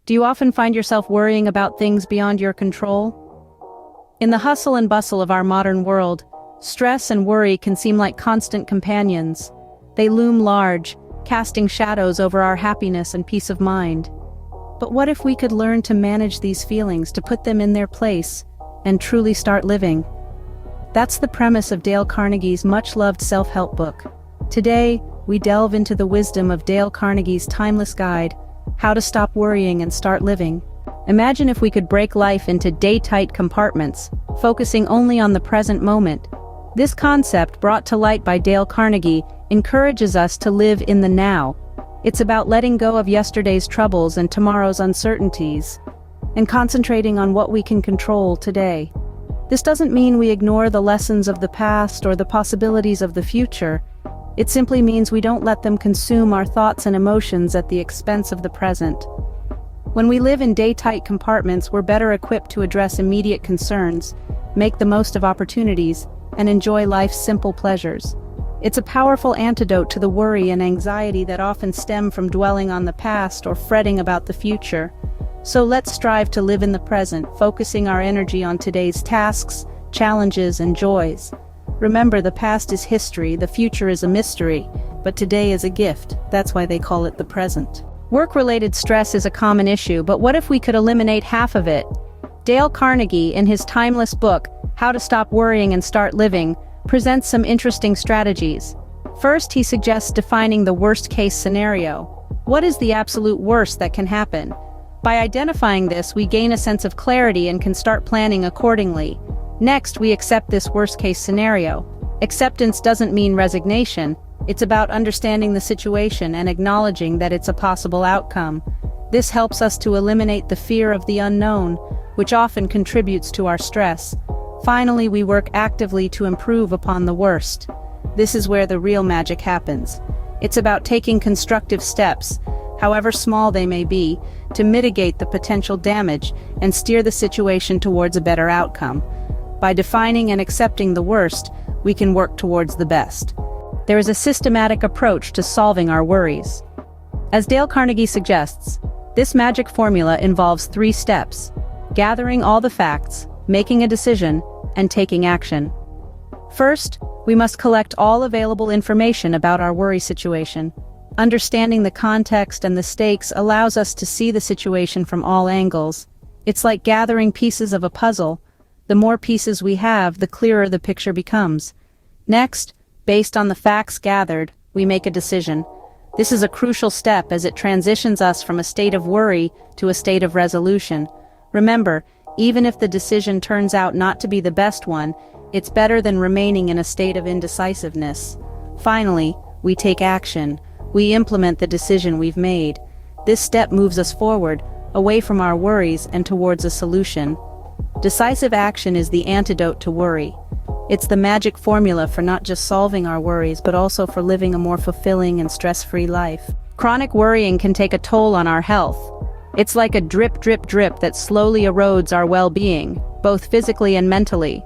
Do you often find yourself worrying about things beyond your control? In the hustle and bustle of our modern world, stress and worry can seem like constant companions. They loom large, casting shadows over our happiness and peace of mind. But what if we could learn to manage these feelings, to put them in their place, and truly start living? That's the premise of Dale Carnegie's much-loved self-help book. Today, we delve into the wisdom of Dale Carnegie's timeless guide, How to Stop Worrying and Start Living. Imagine if we could break life into day-tight compartments, focusing only on the present moment. This concept, brought to light by Dale Carnegie, encourages us to live in the now. It's about letting go of yesterday's troubles and tomorrow's uncertainties, and concentrating on what we can control today. This doesn't mean we ignore the lessons of the past or the possibilities of the future. It simply means we don't let them consume our thoughts and emotions at the expense of the present. When we live in day-tight compartments, we're better equipped to address immediate concerns, make the most of opportunities, and enjoy life's simple pleasures. It's a powerful antidote to the worry and anxiety that often stem from dwelling on the past or fretting about the future. So let's strive to live in the present, focusing our energy on today's tasks, challenges, and joys. Remember, the past is history, the future is a mystery, but today is a gift. That's why they call it the present. Work-related stress is a common issue, but what if we could eliminate half of it? Dale Carnegie, in his timeless book, How to Stop Worrying and Start Living, presents some interesting strategies. First, he suggests defining the worst-case scenario. What is the absolute worst that can happen? By identifying this, we gain a sense of clarity and can start planning accordingly. Next, we accept this worst-case scenario. Acceptance doesn't mean resignation. It's about understanding the situation and acknowledging that it's a possible outcome. This helps us to eliminate the fear of the unknown, which often contributes to our stress. Finally, we work actively to improve upon the worst. This is where the real magic happens. It's about taking constructive steps, however small they may be, to mitigate the potential damage and steer the situation towards a better outcome. By defining and accepting the worst, we can work towards the best. There is a systematic approach to solving our worries. As Dale Carnegie suggests, this magic formula involves 3 steps: gathering all the facts, making a decision, and taking action. First, we must collect all available information about our worry situation. Understanding the context and the stakes allows us to see the situation from all angles. It's like gathering pieces of a puzzle. The more pieces we have, the clearer the picture becomes. Next, based on the facts gathered, we make a decision. This is a crucial step as it transitions us from a state of worry to a state of resolution. Remember, even if the decision turns out not to be the best one, it's better than remaining in a state of indecisiveness. Finally, we take action. We implement the decision we've made. This step moves us forward, away from our worries and towards a solution. Decisive action is the antidote to worry. It's the magic formula for not just solving our worries, but also for living a more fulfilling and stress-free life. Chronic worrying can take a toll on our health. It's like a drip, drip, drip that slowly erodes our well-being, both physically and mentally.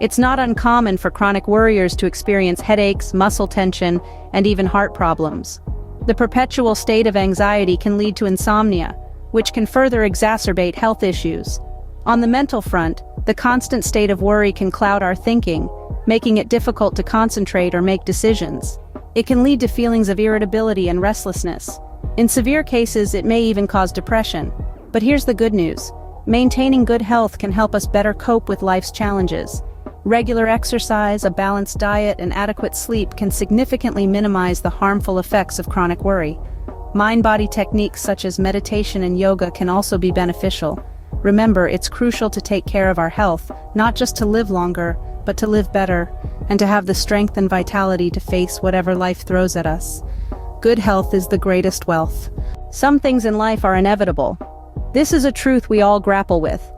It's not uncommon for chronic worriers to experience headaches, muscle tension, and even heart problems. The perpetual state of anxiety can lead to insomnia, which can further exacerbate health issues. On the mental front, the constant state of worry can cloud our thinking, making it difficult to concentrate or make decisions. It can lead to feelings of irritability and restlessness. In severe cases, it may even cause depression. But here's the good news. Maintaining good health can help us better cope with life's challenges. Regular exercise, a balanced diet, and adequate sleep can significantly minimize the harmful effects of chronic worry. Mind-body techniques such as meditation and yoga can also be beneficial. Remember, it's crucial to take care of our health, not just to live longer, but to live better, and to have the strength and vitality to face whatever life throws at us. Good health is the greatest wealth. Some things in life are inevitable. This is a truth we all grapple with.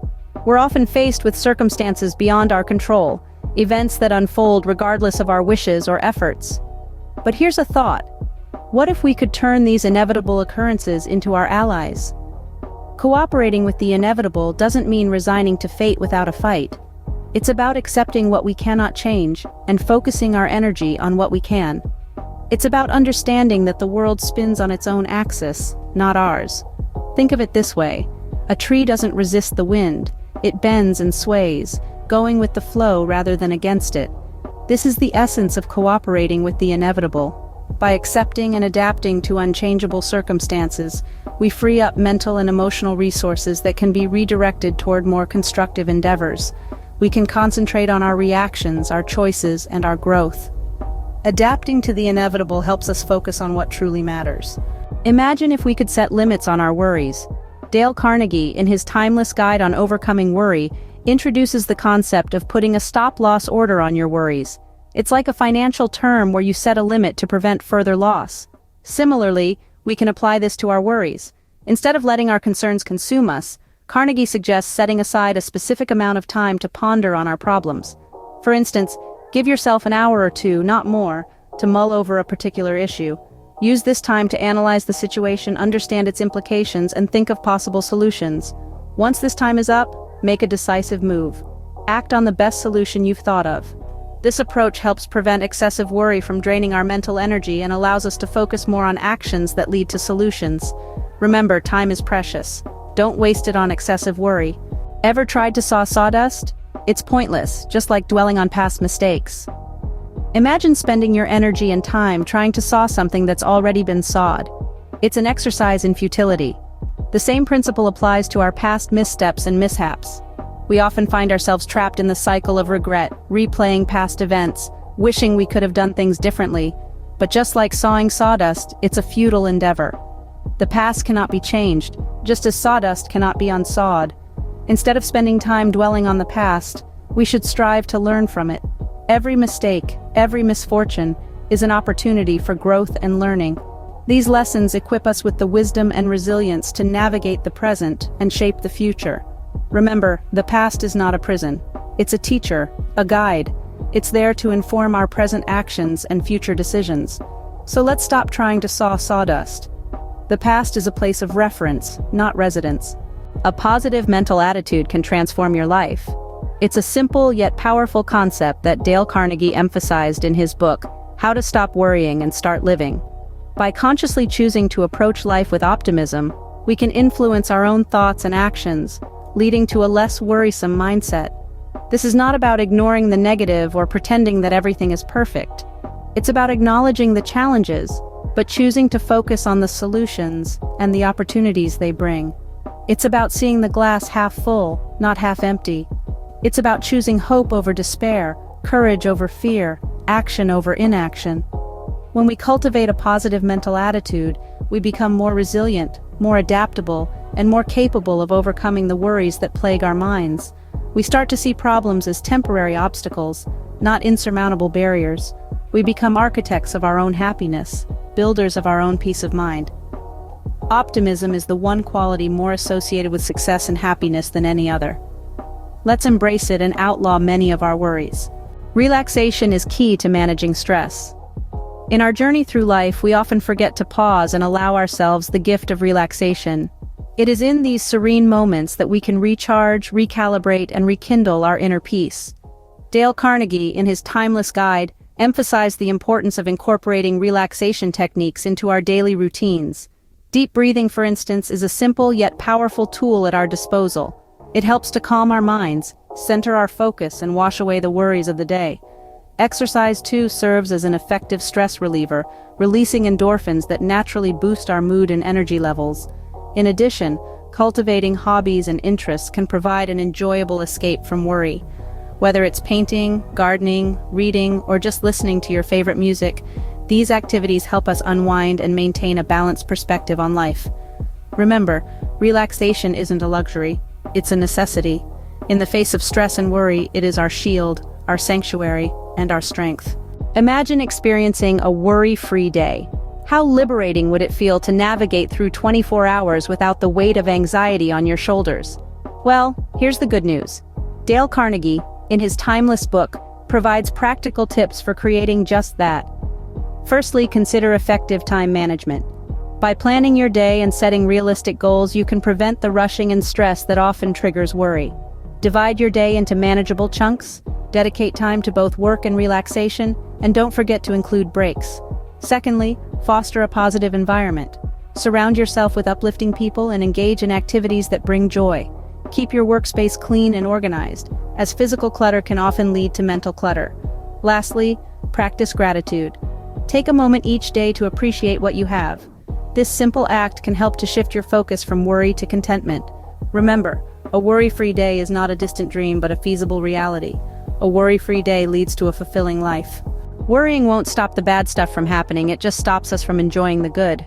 We're often faced with circumstances beyond our control, events that unfold regardless of our wishes or efforts. But here's a thought. What if we could turn these inevitable occurrences into our allies? Cooperating with the inevitable doesn't mean resigning to fate without a fight. It's about accepting what we cannot change and focusing our energy on what we can. It's about understanding that the world spins on its own axis, not ours. Think of it this way. A tree doesn't resist the wind, it bends and sways, going with the flow rather than against it. This is the essence of cooperating with the inevitable. By accepting and adapting to unchangeable circumstances, we free up mental and emotional resources that can be redirected toward more constructive endeavors. We can concentrate on our reactions, our choices, and our growth. Adapting to the inevitable helps us focus on what truly matters. Imagine if we could set limits on our worries. Dale Carnegie, in his timeless guide on overcoming worry, introduces the concept of putting a stop-loss order on your worries. It's like a financial term where you set a limit to prevent further loss. Similarly, we can apply this to our worries. Instead of letting our concerns consume us, Carnegie suggests setting aside a specific amount of time to ponder on our problems. For instance, give yourself an hour or two, not more, to mull over a particular issue. Use this time to analyze the situation, understand its implications, and think of possible solutions. Once this time is up, make a decisive move. Act on the best solution you've thought of. This approach helps prevent excessive worry from draining our mental energy and allows us to focus more on actions that lead to solutions. Remember, time is precious. Don't waste it on excessive worry. Ever tried to saw sawdust? It's pointless, just like dwelling on past mistakes. Imagine spending your energy and time trying to saw something that's already been sawed. It's an exercise in futility. The same principle applies to our past missteps and mishaps. We often find ourselves trapped in the cycle of regret, replaying past events, wishing we could have done things differently. But just like sawing sawdust, it's a futile endeavor. The past cannot be changed, just as sawdust cannot be unsawed. Instead of spending time dwelling on the past, we should strive to learn from it. Every mistake, every misfortune, is an opportunity for growth and learning. These lessons equip us with the wisdom and resilience to navigate the present and shape the future. Remember, the past is not a prison. It's a teacher, a guide. It's there to inform our present actions and future decisions. So let's stop trying to saw sawdust. The past is a place of reference, not residence. A positive mental attitude can transform your life. It's a simple yet powerful concept that Dale Carnegie emphasized in his book, How to Stop Worrying and Start Living. By consciously choosing to approach life with optimism, we can influence our own thoughts and actions, leading to a less worrisome mindset. This is not about ignoring the negative or pretending that everything is perfect. It's about acknowledging the challenges, but choosing to focus on the solutions and the opportunities they bring. It's about seeing the glass half full, not half empty. It's about choosing hope over despair, courage over fear, action over inaction. When we cultivate a positive mental attitude, we become more resilient, more adaptable, and more capable of overcoming the worries that plague our minds. We start to see problems as temporary obstacles, not insurmountable barriers. We become architects of our own happiness, builders of our own peace of mind. Optimism is the one quality more associated with success and happiness than any other. Let's embrace it and outlaw many of our worries. Relaxation is key to managing stress. In our journey through life, we often forget to pause and allow ourselves the gift of relaxation. It is in these serene moments that we can recharge, recalibrate, and rekindle our inner peace. Dale Carnegie, in his timeless guide, emphasized the importance of incorporating relaxation techniques into our daily routines. Deep breathing, for instance, is a simple yet powerful tool at our disposal. It helps to calm our minds, center our focus, and wash away the worries of the day. Exercise, too, serves as an effective stress reliever, releasing endorphins that naturally boost our mood and energy levels. In addition, cultivating hobbies and interests can provide an enjoyable escape from worry. Whether it's painting, gardening, reading, or just listening to your favorite music, these activities help us unwind and maintain a balanced perspective on life. Remember, relaxation isn't a luxury, it's a necessity. In the face of stress and worry, it is our shield, our sanctuary, and our strength. Imagine experiencing a worry-free day. How liberating would it feel to navigate through 24 hours without the weight of anxiety on your shoulders? Well, here's the good news. Dale Carnegie, in his timeless book, provides practical tips for creating just that. Firstly, consider effective time management. By planning your day and setting realistic goals, you can prevent the rushing and stress that often triggers worry. Divide your day into manageable chunks, dedicate time to both work and relaxation, and don't forget to include breaks. Secondly, foster a positive environment. Surround yourself with uplifting people and engage in activities that bring joy. Keep your workspace clean and organized, as physical clutter can often lead to mental clutter. Lastly, practice gratitude. Take a moment each day to appreciate what you have. This simple act can help to shift your focus from worry to contentment. Remember, a worry-free day is not a distant dream but a feasible reality. A worry-free day leads to a fulfilling life. Worrying won't stop the bad stuff from happening, it just stops us from enjoying the good.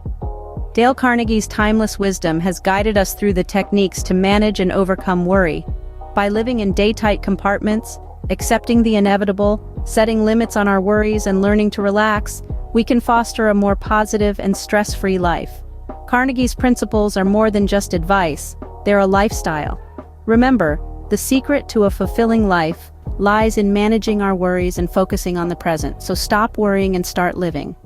Dale Carnegie's timeless wisdom has guided us through the techniques to manage and overcome worry. By living in day-tight compartments, accepting the inevitable, setting limits on our worries and learning to relax, we can foster a more positive and stress-free life. Carnegie's principles are more than just advice, they're a lifestyle. Remember, the secret to a fulfilling life lies in managing our worries and focusing on the present, so stop worrying and start living.